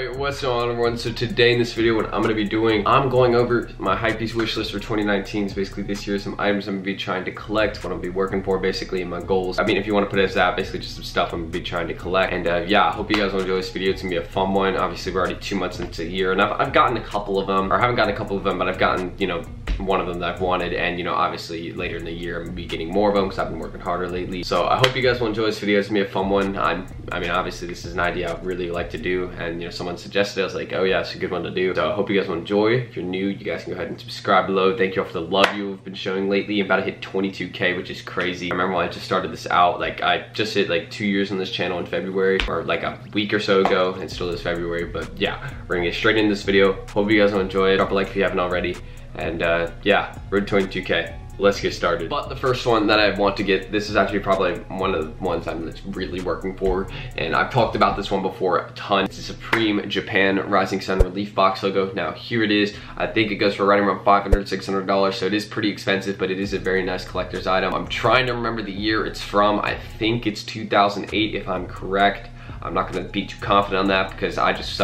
Alright, what's going on everyone? So today in this video what I'm going to be doing, I'm going over my HYPEBEAST wish list for 2019. So basically this year some items I'm going to be trying to collect, what I'm going to be working for basically, and my goals. I mean, if you want to put it as that, basically just some stuff I'm going to be trying to collect. And yeah, I hope you guys will enjoy this video. It's going to be a fun one. Obviously we're already 2 months into the year and I've gotten a couple of them, or I haven't gotten a couple of them, but I've gotten, you know, one of them that I've wanted, and you know, obviously later in the year I'm gonna be getting more of them because I've been working harder lately. So I hope you guys will enjoy this video. It's gonna be a fun one. I mean, obviously this is an idea I really like to do, and you know, someone suggested it. I was like, oh yeah, it's a good one to do. So I hope you guys will enjoy. If you're new, you guys can go ahead and subscribe below. Thank you all for the love you've been showing lately. I'm about to hit 22K, which is crazy. I remember when I just started this out, like I just hit like 2 years on this channel in February, or like a week or so ago, and still is February. But yeah, we're gonna get straight into this video. Hope you guys will enjoy it. Drop a like if you haven't already. And yeah, road to 22K. Let's get started. But the first one that I want to get, this is actually probably one of the ones I'm really working for, and I've talked about this one before a ton. It's a Supreme Japan Rising Sun Relief Box logo. Now here it is. I think it goes for right around $500, $600, so it is pretty expensive, but it is a very nice collector's item. I'm trying to remember the year it's from. I think it's 2008 if I'm correct. I'm not gonna be too confident on that because I just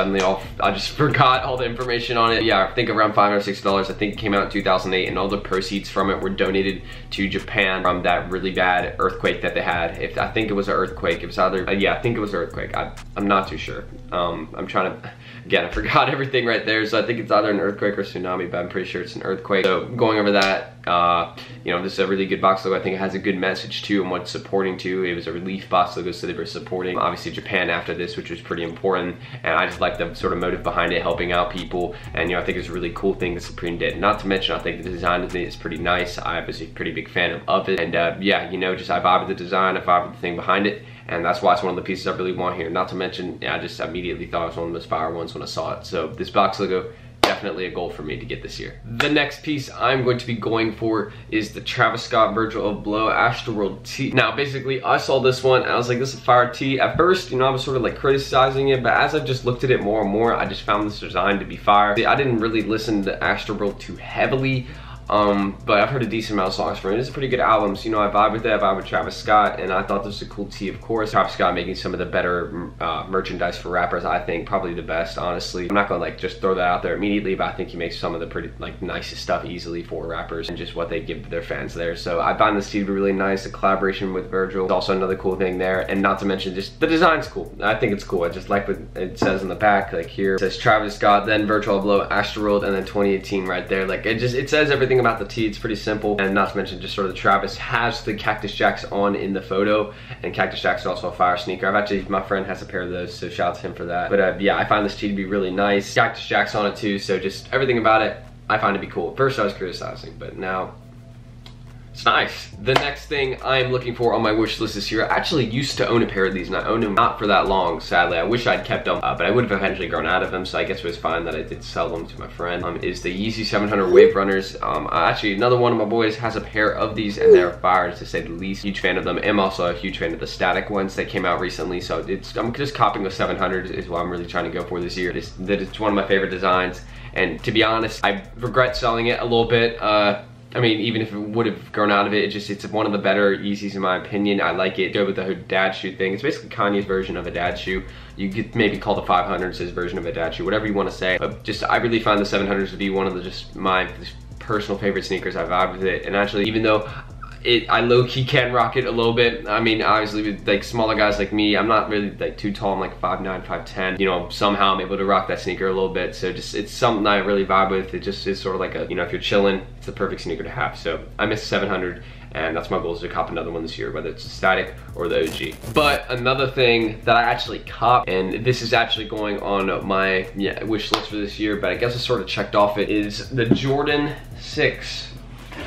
forgot all the information on it. Yeah, I think around $5 or $6. I think it came out in 2008, and all the proceeds from it were donated to Japan from that really bad earthquake that they had. I think it was an earthquake. It was either, yeah, I think it was an earthquake. I'm not too sure. I'm trying to, again, I forgot everything right there, so I think it's either an earthquake or tsunami, but I'm pretty sure it's an earthquake. So going over that, you know, this is a really good box logo. I think it has a good message too and what it's supporting too. It was a relief box logo, so they were supporting obviously Japan after this, which was pretty important, and I just like the sort of motive behind it, helping out people. And you know, I think it's a really cool thing that Supreme did. Not to mention, I think the design of it is pretty nice. I was a pretty big fan of it, and yeah, you know, just I vibe with the design, I vibe with the thing behind it, and that's why it's one of the pieces I really want here. Not to mention, yeah, I just immediately thought it was one of the most fire ones when I saw it. So this box logo, definitely a goal for me to get this year. The next piece I'm going to be going for is the Travis Scott Virgil Abloh Astroworld tee. Now basically I saw this one and I was like, this is a fire tee. At first, you know, I was sort of like criticizing it, but as I've just looked at it more and more, I just found this design to be fire. I didn't really listen to Astroworld too heavily, but I've heard a decent amount of songs from it. It's a pretty good album, so you know, I vibe with that. I vibe with Travis Scott, and I thought this was a cool tee, of course. Travis Scott making some of the better merchandise for rappers, I think, probably the best, honestly. I'm not gonna like just throw that out there immediately, but I think he makes some of the pretty like nicest stuff easily for rappers and just what they give to their fans there. So I find this tee to be really nice. The collaboration with Virgil is also another cool thing there, and not to mention just the design's cool. I think it's cool. I just like what it says in the back, like here it says Travis Scott, then Virgil Abloh Astroworld, and then 2018 right there. Like it says everything about the tee. It's pretty simple, and not to mention just sort of Travis has the Cactus Jacks on in the photo, and Cactus Jacks is also a fire sneaker. My friend has a pair of those, so shout out to him for that. But yeah, I find this tee to be really nice. Cactus Jacks on it too, so just everything about it I find to be cool. At first I was criticizing, but now it's nice. The next thing I'm looking for on my wish list this year, I actually used to own a pair of these, and I owned them not for that long, sadly. I wish I'd kept them, but I would have eventually grown out of them, so I guess it was fine that I did sell them to my friend. Is the Yeezy 700 Wave Runners. Actually, another one of my boys has a pair of these, and they're fire, to say the least. Huge fan of them. I'm also a huge fan of the static ones that came out recently, so I'm just copying the 700 is what I'm really trying to go for this year. It's one of my favorite designs, and to be honest, I regret selling it a little bit. I mean, even if it would have grown out of it, it's one of the better Yeezys in my opinion. I like it. Go with the dad shoe thing. It's basically Kanye's version of a dad shoe. You could maybe call the 500s his version of a dad shoe, whatever you want to say. But just, I really find the 700s to be one of the my personal favorite sneakers. I vibe with it. And actually, even though I low-key can rock it a little bit. I mean, obviously with like smaller guys like me, I'm not really like too tall. I'm like 5'9", 5'10". You know, somehow I'm able to rock that sneaker a little bit. So just, it's something I really vibe with. It just is sort of like a, you know, if you're chilling, it's the perfect sneaker to have. So I miss 700, and that's my goal, is to cop another one this year, whether it's a static or the OG. But another thing that I actually cop, and this is actually going on my wish list for this year, but I guess I sort of checked off it, is the Jordan 6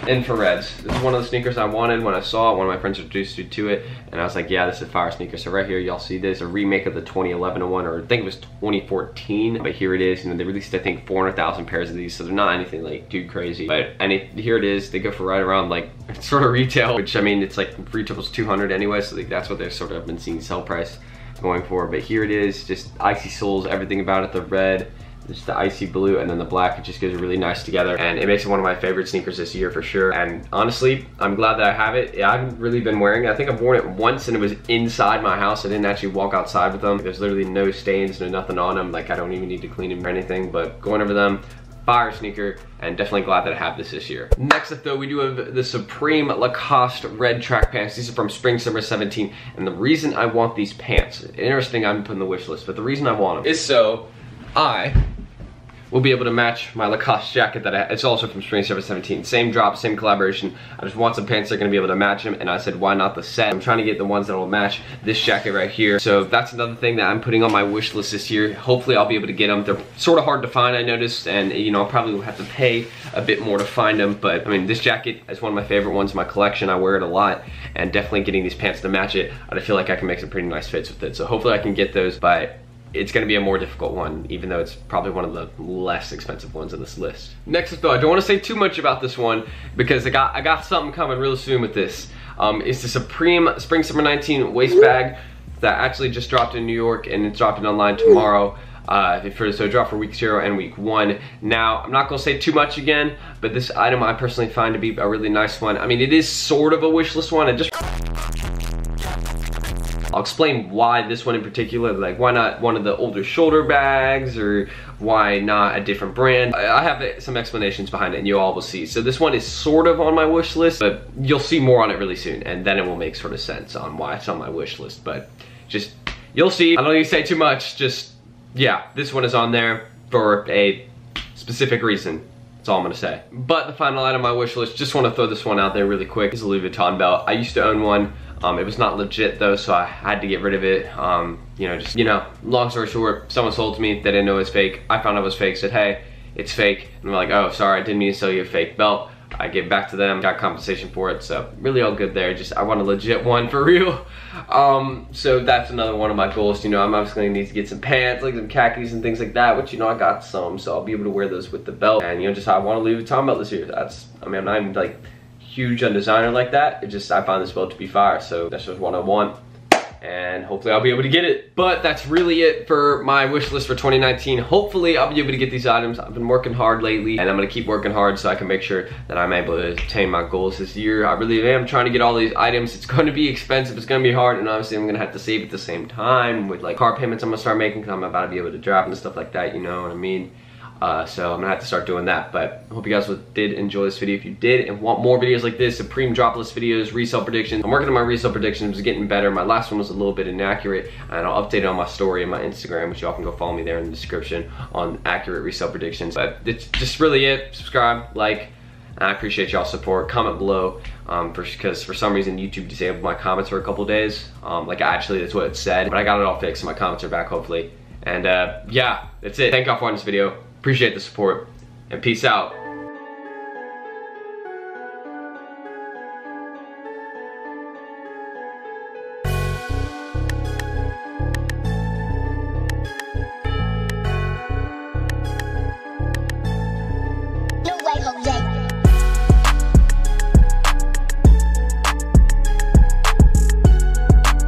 Infrareds. This is one of the sneakers I wanted when I saw it. One of my friends introduced me to it, and I was like, yeah, this is a fire sneaker. So right here, y'all see this, a remake of the 2011 one, or I think it was 2014, but here it is. You know, they released, I think, 400,000 pairs of these, so they're not anything like too crazy. But here it is. They go for right around like sort of retail, which I mean, it's like retail's 200 anyway, so like, that's what they're sort of been seeing sell price going for. But here it is, just icy soles, everything about it, the red. Just the icy blue and then the black, it just goes really nice together, and it makes it one of my favorite sneakers this year for sure. And honestly, I'm glad that I have it. I haven't really been wearing it. I think I've worn it once and it was inside my house. I didn't actually walk outside with them. There's literally no stains, no nothing on them. Like I don't even need to clean them or anything, but going over them, fire sneaker, and definitely glad that I have this year. Next up though, we do have the Supreme Lacoste red track pants. These are from spring summer 17, and the reason I want these pants, interesting, I'm putting the wish list, but the reason I want them is so I will be able to match my Lacoste jacket that it's also from spring summer 17. Same drop, same collaboration. I just want some pants that are gonna be able to match them, and I said, why not the set? I'm trying to get the ones that will match this jacket right here. So that's another thing that I'm putting on my wish list this year. Hopefully I'll be able to get them. They're sort of hard to find, I noticed, and you know, I'll probably have to pay a bit more to find them, but I mean, this jacket is one of my favorite ones in my collection. I wear it a lot, and definitely getting these pants to match it, I feel like I can make some pretty nice fits with it. So hopefully I can get those, but it's gonna be a more difficult one, even though it's probably one of the less expensive ones on this list. Next up though, I don't wanna say too much about this one because I got something coming real soon with this. It's the Supreme Spring Summer 19 waist bag that actually just dropped in New York, and it's dropping online tomorrow. So it dropped for week 0 and week 1. Now, I'm not gonna say too much again, but this item I personally find to be a really nice one. I mean, it is sort of a wish list one. I'll explain why this one in particular, like why not one of the older shoulder bags, or why not a different brand. I have some explanations behind it and you all will see. So this one is sort of on my wish list, but you'll see more on it really soon, and then it will make sort of sense on why it's on my wish list. But just, you'll see. I don't need to say too much, just, yeah, this one is on there for a specific reason. That's all I'm gonna say. But the final item on my wish list, just wanna throw this one out there really quick, is a Louis Vuitton belt. I used to own one. It was not legit though, so I had to get rid of it. Long story short, someone sold to me, they didn't know it was fake. I found out it was fake, said, hey, it's fake. And they're like, oh, sorry, I didn't mean to sell you a fake belt. I gave it back to them, got compensation for it, so really all good there. Just, I want a legit one for real. So that's another one of my goals. You know, I'm obviously gonna need to get some pants, like some khakis and things like that, which, you know, I got some, so I'll be able to wear those with the belt. And, you know, just I want a Louis Vuitton belt this year. That's, I mean, I'm not even like huge on designer like that. It just, I find this belt to be fire, so that's just what I want, and hopefully I'll be able to get it. But that's really it for my wish list for 2019. Hopefully I'll be able to get these items. I've been working hard lately, and I'm gonna keep working hard so I can make sure that I'm able to attain my goals this year. I really am trying to get all these items. It's gonna be expensive, it's gonna be hard, and obviously I'm gonna have to save at the same time with like car payments I'm gonna start making, because I'm about to be able to drive and stuff like that, you know what I mean? So I'm gonna have to start doing that. But I hope you guys did enjoy this video. If you did and want more videos like this, Supreme drop list videos, resale predictions, I'm working on my resale predictions. It's getting better. My last one was a little bit inaccurate, and I'll update it on my story and my Instagram, which y'all can go follow me there in the description on accurate resale predictions. But it's just really it. Subscribe, like, and I appreciate y'all's support. Comment below, because for some reason YouTube disabled my comments for a couple days. Like actually that's what it said, but I got it all fixed, so my comments are back hopefully. And yeah, that's it. Thank y'all for watching this video. Appreciate the support, and peace out.